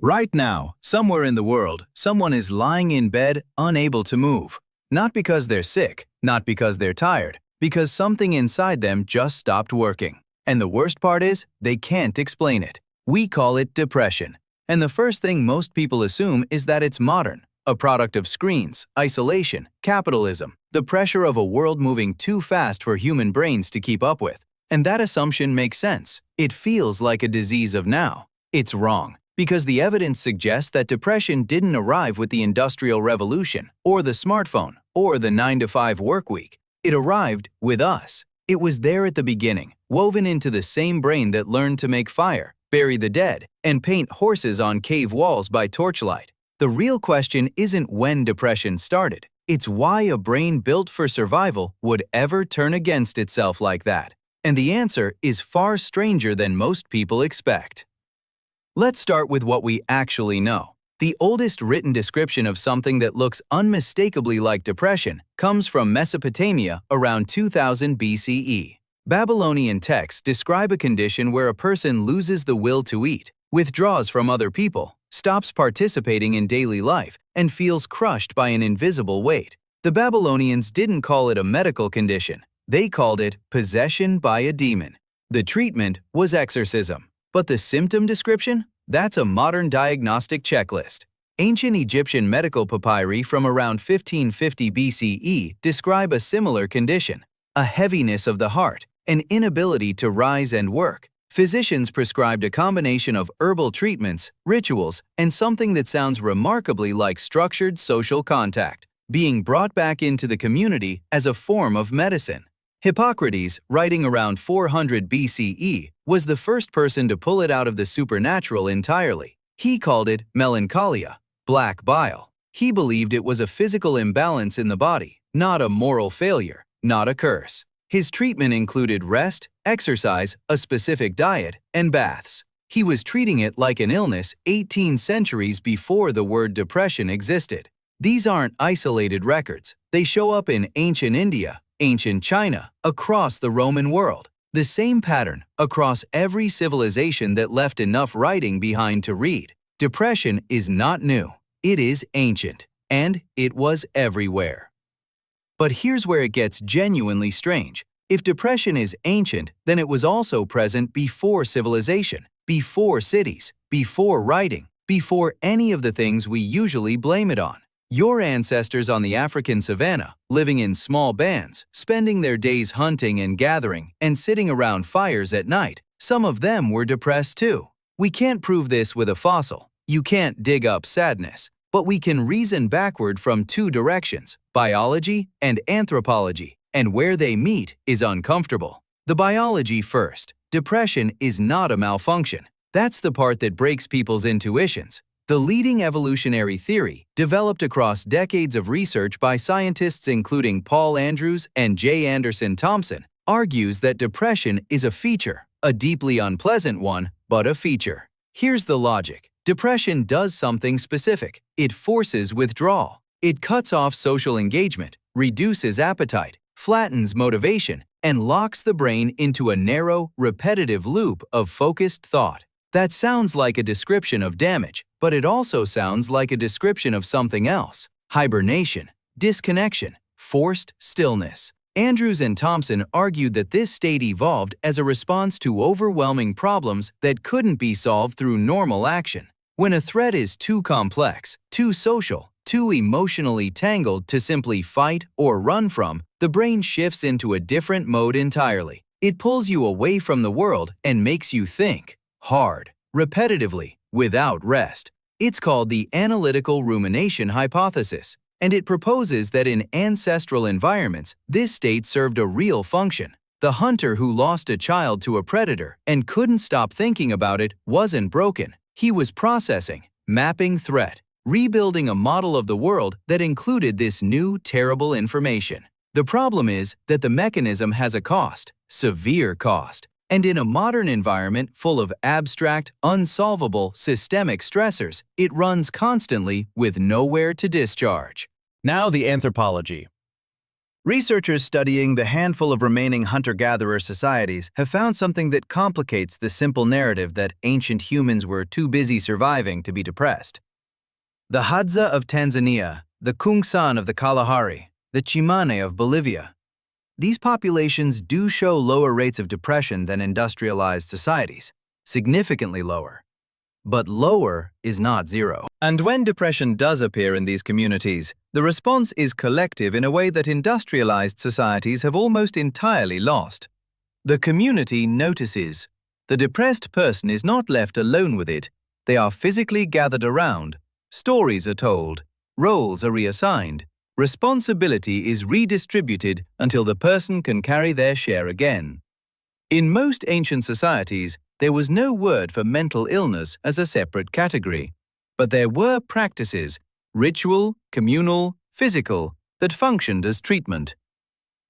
Right now, somewhere in the world, someone is lying in bed, unable to move. Not because they're sick, not because they're tired, because something inside them just stopped working. And the worst part is, they can't explain it. We call it depression. And the first thing most people assume is that it's modern, a product of screens, isolation, capitalism, the pressure of a world moving too fast for human brains to keep up with. And that assumption makes sense. It feels like a disease of now. It's wrong. Because the evidence suggests that depression didn't arrive with the Industrial Revolution, or the smartphone, or the 9-to-5 workweek. It arrived with us. It was there at the beginning, woven into the same brain that learned to make fire, bury the dead, and paint horses on cave walls by torchlight. The real question isn't when depression started. It's why a brain built for survival would ever turn against itself like that. And the answer is far stranger than most people expect. Let's start with what we actually know. The oldest written description of something that looks unmistakably like depression comes from Mesopotamia around 2000 BCE. Babylonian texts describe a condition where a person loses the will to eat, withdraws from other people, stops participating in daily life, and feels crushed by an invisible weight. The Babylonians didn't call it a medical condition. They called it possession by a demon. The treatment was exorcism. But the symptom description? That's a modern diagnostic checklist. Ancient Egyptian medical papyri from around 1550 BCE describe a similar condition, a heaviness of the heart, an inability to rise and work. Physicians prescribed a combination of herbal treatments, rituals, and something that sounds remarkably like structured social contact, being brought back into the community as a form of medicine. Hippocrates, writing around 400 BCE, was the first person to pull it out of the supernatural entirely. He called it melancholia, black bile. He believed it was a physical imbalance in the body, not a moral failure, not a curse. His treatment included rest, exercise, a specific diet, and baths. He was treating it like an illness 18 centuries before the word depression existed. These aren't isolated records. They show up in ancient India, ancient China, across the Roman world. The same pattern across every civilization that left enough writing behind to read. Depression is not new. It is ancient, and it was everywhere. But here's where it gets genuinely strange. If depression is ancient, then it was also present before civilization, before cities, before writing, before any of the things we usually blame it on. Your ancestors on the African savanna, living in small bands, spending their days hunting and gathering, and sitting around fires at night, some of them were depressed too. We can't prove this with a fossil. You can't dig up sadness. But we can reason backward from two directions, biology and anthropology, and where they meet is uncomfortable. The biology first. Depression is not a malfunction. That's the part that breaks people's intuitions. The leading evolutionary theory, developed across decades of research by scientists including Paul Andrews and J. Anderson Thompson, argues that depression is a feature, a deeply unpleasant one, but a feature. Here's the logic. Depression does something specific. It forces withdrawal. It cuts off social engagement, reduces appetite, flattens motivation, and locks the brain into a narrow, repetitive loop of focused thought. That sounds like a description of damage, but it also sounds like a description of something else: hibernation, disconnection, forced stillness. Andrews and Thompson argued that this state evolved as a response to overwhelming problems that couldn't be solved through normal action. When a threat is too complex, too social, too emotionally tangled to simply fight or run from, the brain shifts into a different mode entirely. It pulls you away from the world and makes you think. Hard, repetitively, without rest. It's called the analytical rumination hypothesis, and it proposes that in ancestral environments, this state served a real function. The hunter who lost a child to a predator and couldn't stop thinking about it wasn't broken. He was processing, mapping threat, rebuilding a model of the world that included this new, terrible information. The problem is that the mechanism has a cost, severe cost. And in a modern environment full of abstract, unsolvable, systemic stressors, it runs constantly with nowhere to discharge. Now the anthropology. Researchers studying the handful of remaining hunter-gatherer societies have found something that complicates the simple narrative that ancient humans were too busy surviving to be depressed. The Hadza of Tanzania, the Kungsan of the Kalahari, the Chimane of Bolivia. These populations do show lower rates of depression than industrialized societies, significantly lower. But lower is not zero. And when depression does appear in these communities, the response is collective in a way that industrialized societies have almost entirely lost. The community notices. The depressed person is not left alone with it. They are physically gathered around. Stories are told. Roles are reassigned. Responsibility is redistributed until the person can carry their share again. In most ancient societies, there was no word for mental illness as a separate category, but there were practices, ritual, communal, physical, that functioned as treatment.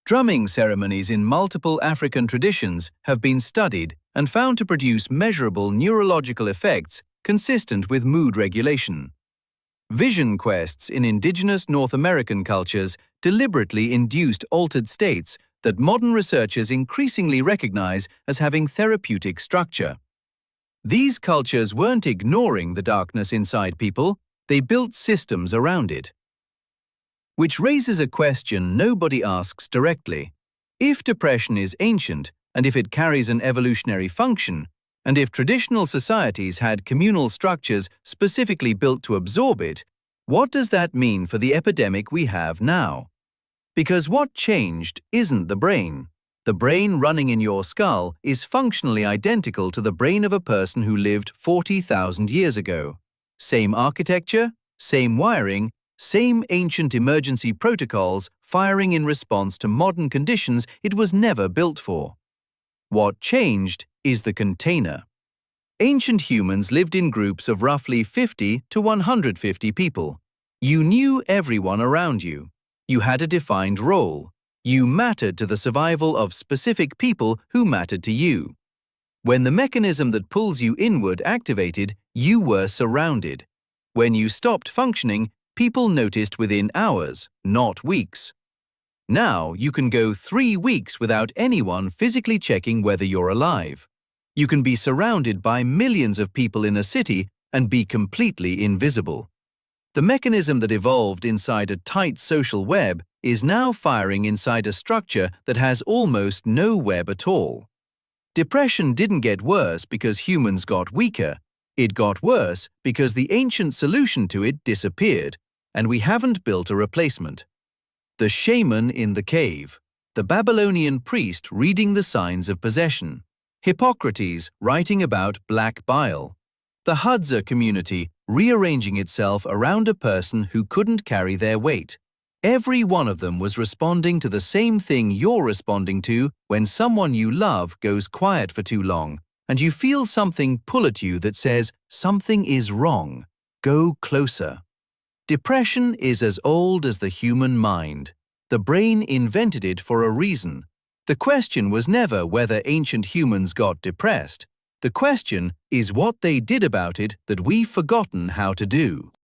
Drumming ceremonies in multiple African traditions have been studied and found to produce measurable neurological effects consistent with mood regulation. Vision quests in indigenous North American cultures deliberately induced altered states that modern researchers increasingly recognize as having therapeutic structure. These cultures weren't ignoring the darkness inside people, they built systems around it. Which raises a question nobody asks directly. If depression is ancient, and if it carries an evolutionary function, and if traditional societies had communal structures specifically built to absorb it, what does that mean for the epidemic we have now? Because what changed isn't the brain. The brain running in your skull is functionally identical to the brain of a person who lived 40,000 years ago. Same architecture, same wiring, same ancient emergency protocols firing in response to modern conditions it was never built for. What changed is the container. Ancient humans lived in groups of roughly 50 to 150 people. You knew everyone around you. You had a defined role. You mattered to the survival of specific people who mattered to you. When the mechanism that pulls you inward activated, you were surrounded. When you stopped functioning, people noticed within hours, not weeks. Now you can go 3 weeks without anyone physically checking whether you're alive. You can be surrounded by millions of people in a city and be completely invisible. The mechanism that evolved inside a tight social web is now firing inside a structure that has almost no web at all. Depression didn't get worse because humans got weaker. It got worse because the ancient solution to it disappeared, and we haven't built a replacement. The shaman in the cave, the Babylonian priest reading the signs of possession, Hippocrates writing about black bile, the Hadza community rearranging itself around a person who couldn't carry their weight. Every one of them was responding to the same thing you're responding to when someone you love goes quiet for too long, and you feel something pull at you that says, something is wrong, go closer. Depression is as old as the human mind. The brain invented it for a reason. The question was never whether ancient humans got depressed. The question is what they did about it that we've forgotten how to do.